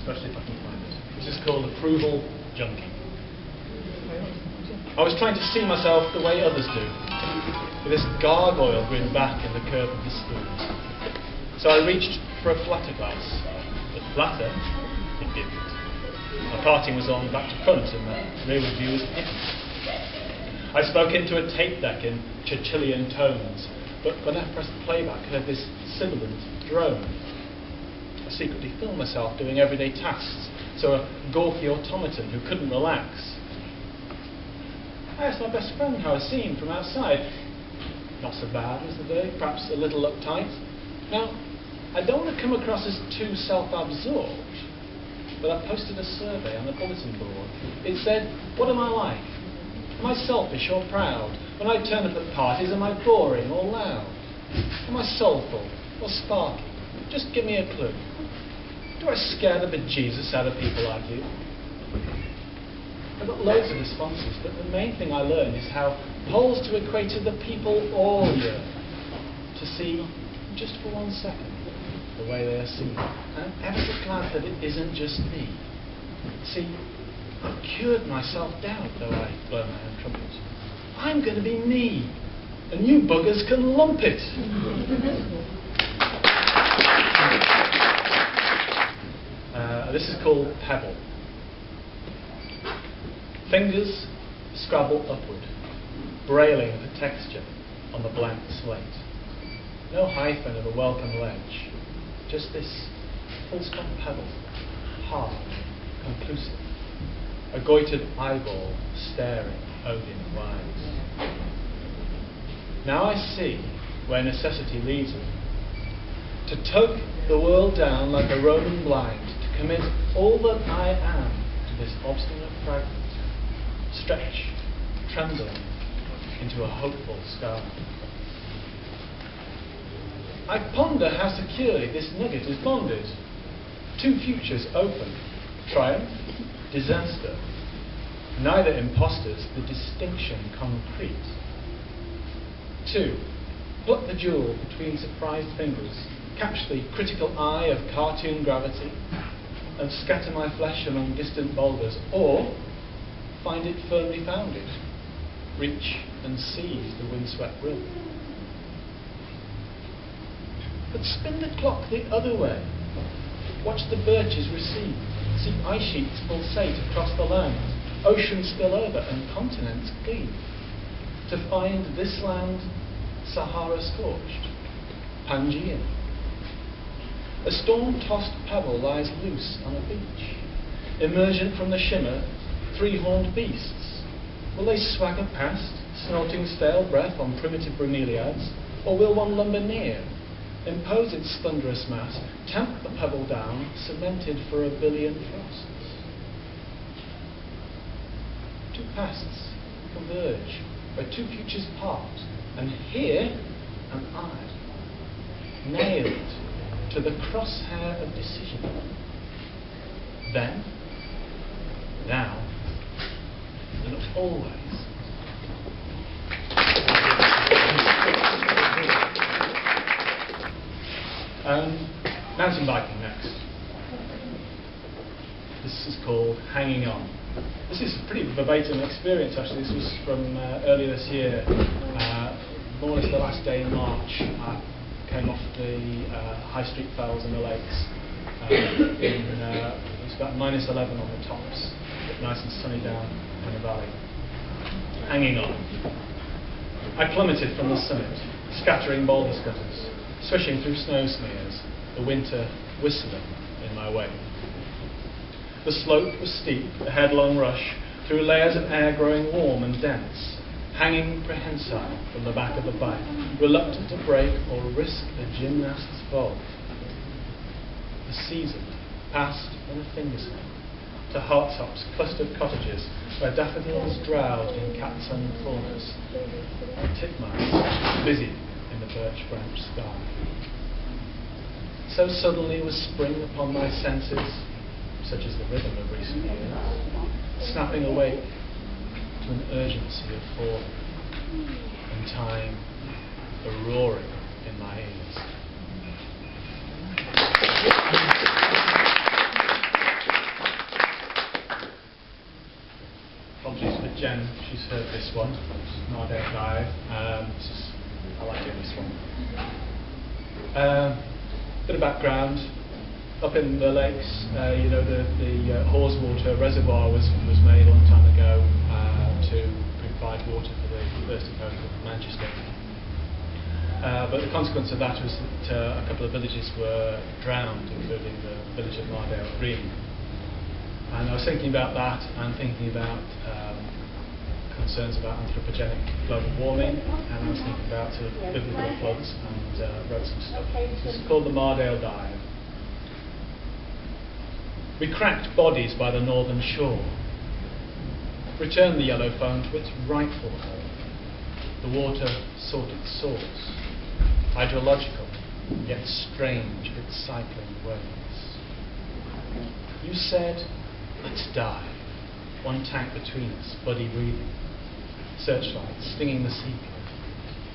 especially if I can find it. This is called approval junkie. I was trying to see myself the way others do, with this gargoyle grin back in the curve of the spoon. So I reached for a flatter glass, but flatter it didn't. My parting was on back to front, and the rear view was hidden. I spoke into a tape deck in Churchillian tones, but when I pressed playback, I heard this sibilant drone. I secretly filmed myself doing everyday tasks, so a gawky automaton who couldn't relax. I asked my best friend how I seemed from outside. Not so bad, was the verdict, perhaps a little uptight. Now, I don't want to come across as too self-absorbed, but I posted a survey on the bulletin board. It said, what am I like? Am I selfish or proud? When I turn up at parties, am I boring or loud? Am I soulful or sparky? Just give me a clue. Do I scare the bejesus out of people like you? I got loads of responses, but the main thing I learned is how polls to equate to the people all year, to see, just for 1 second, the way they are seen. And I'm ever so glad that it isn't just me. See, I've cured my self-doubt, though I blow my own trumpet. I'm going to be me, and you buggers can lump it. This is called Pebble. Fingers scrabble upward, brailing for texture on the blank slate. No hyphen of a welcome ledge, just this full-stop pebble, hard, conclusive. A goitered eyeball staring Odin wise. Now I see where necessity leads me. To tug the world down like a Roman blind, to commit all that I am to this obstinate fragment, stretch, trembling into a hopeful sky. I ponder how securely this nugget is bonded. 2 futures open, triumph, disaster. Neither imposters the distinction concrete. 2. Pluck the jewel between surprised fingers, catch the critical eye of cartoon gravity, and scatter my flesh among distant boulders, or find it firmly founded, reach and seize the windswept rim. But spin the clock the other way. Watch the birches recede, see ice sheets pulsate across the land, oceans spill over and continents cleave, to find this land Sahara scorched, Pangaean. A storm-tossed pebble lies loose on a beach. Emergent from the shimmer, 3-horned beasts. Will they swagger past, snorting stale breath on primitive bromeliads, or will one lumber near, impose its thunderous mass, tamp the pebble down, cemented for 1 billion frosts? 2 pasts converge, where 2 futures part, and here am I, nailed to the crosshair of decision. Then, now, and always. Mountain biking next. This is called Hanging On. This is a pretty verbatim experience, actually. This was from earlier this year. More or less the last day in March, I came off the High Street Fells and the lakes. It was about -11 on the tops, but nice and sunny down in the valley. Hanging on. I plummeted from the summit, scattering boulder scutters, swishing through snow smears, the winter whistling in my wake. The slope was steep, a headlong rush, through layers of air growing warm and dense, hanging prehensile from the back of the bike, reluctant to break or risk a gymnast's vault. The season passed in a finger snap to Hartop's clustered cottages where daffodils drowsed in cat-sun corners and titmice busy in the birch branch sky. So suddenly was spring upon my senses, such as the rhythm of recent years, snapping awake to an urgency of falling, and time a roaring in my ears. one, Mardale Dive. I like doing this one. Bit of background. Up in the lakes, the Haweswater Reservoir was made a long time ago to provide water for the thirsty folk of Manchester. But the consequence of that was that a couple of villages were drowned, including the village of Mardale Green. And I was thinking about that and thinking about concerns about anthropogenic global warming, and I was thinking about sort of biblical floods, and wrote some stuff. This is called the Mardale Dive. We cracked bodies by the northern shore, returned the yellow foam to its rightful home. The water sought its source, hydrological, yet strange its cycling ways. You said, let's dive. One tank between us, body breathing. Searchlights stinging the sea cliff.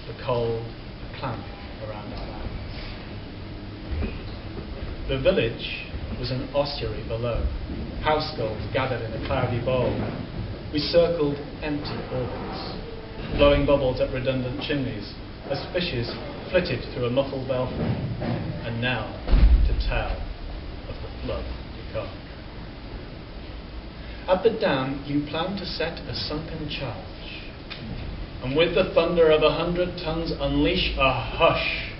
The cold, a clamp around our lands. The village was an ossuary below. House gulls gathered in a cloudy bowl. We circled empty orbits, blowing bubbles at redundant chimneys, as fishes flitted through a muffled belfry. And now to tell of the flood to come. At the dam, you plan to set a sunken charge, and with the thunder of 100 tons unleash a hush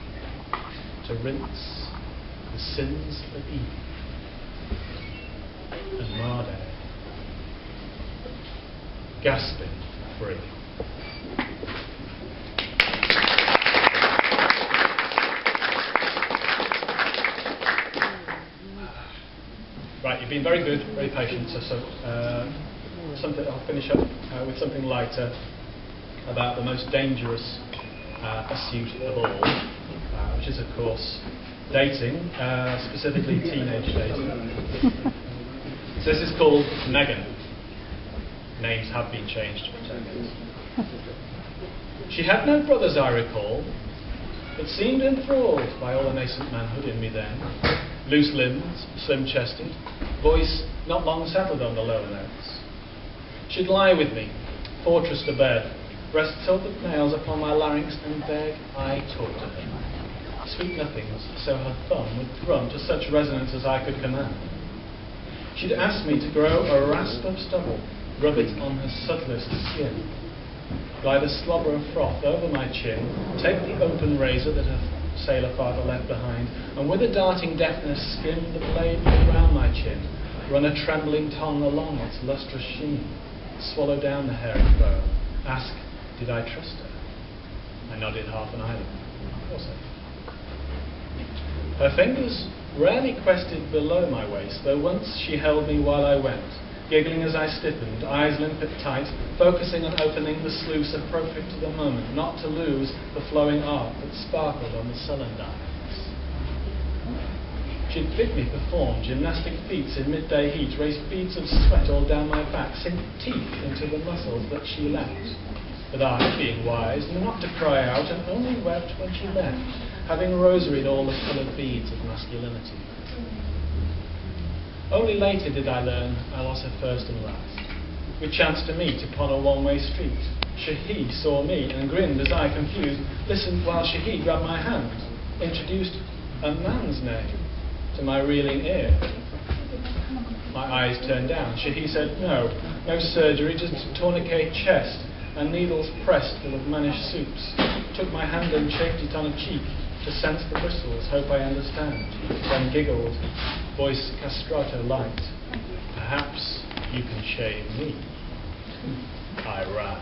to rinse the sins of Eden and Mardale, gasping free. Right, you've been very good, very patient. So something I'll finish up with something lighter about the most dangerous pursuit of all, which is, of course, dating, specifically teenage dating. So this is called Megan. Names have been changed to protect it. She had no brothers, I recall, but seemed enthralled by all the nascent manhood in me then. Loose limbs, slim-chested, voice not long settled on the lower notes. She'd lie with me, fortress to bed, breast tilted nails upon my larynx, and beg I talk to her. Sweet nothings, so her thumb would thrum to such resonance as I could command. She'd ask me to grow a rasp of stubble, rub it on her subtlest skin, glide a slobber of froth over my chin, take the open razor that her sailor father left behind, and with a darting deftness skim the blade around my chin, run a trembling tongue along its lustrous sheen, swallow down the hairy foam, ask, did I trust her? I nodded half an eyelid. Of course I did. Her fingers rarely quested below my waist, though once she held me while I went, giggling as I stiffened, eyes limpid tight, focusing on opening the sluice appropriate to the moment, not to lose the flowing art that sparkled on the sullen dials. She'd bid me perform gymnastic feats in midday heat, raise beads of sweat all down my back, sink teeth into the muscles that she left. But I, being wise, knew not to cry out, and only wept when she left, having rosaried all the coloured beads of masculinity. Only later did I learn I was her first and last. We chanced to meet upon a one-way street. Shahid saw me and grinned as I, confused, listened while Shahid grabbed my hand, introduced a man's name to my reeling ear. My eyes turned down. Shahid said, no surgery, just tourniquet chest and needles pressed full of mannish soups. Took my hand and chafed it on a cheek to sense the bristles, hope I understand. Then giggled, voice castrato light. Perhaps you can shave me. I ran.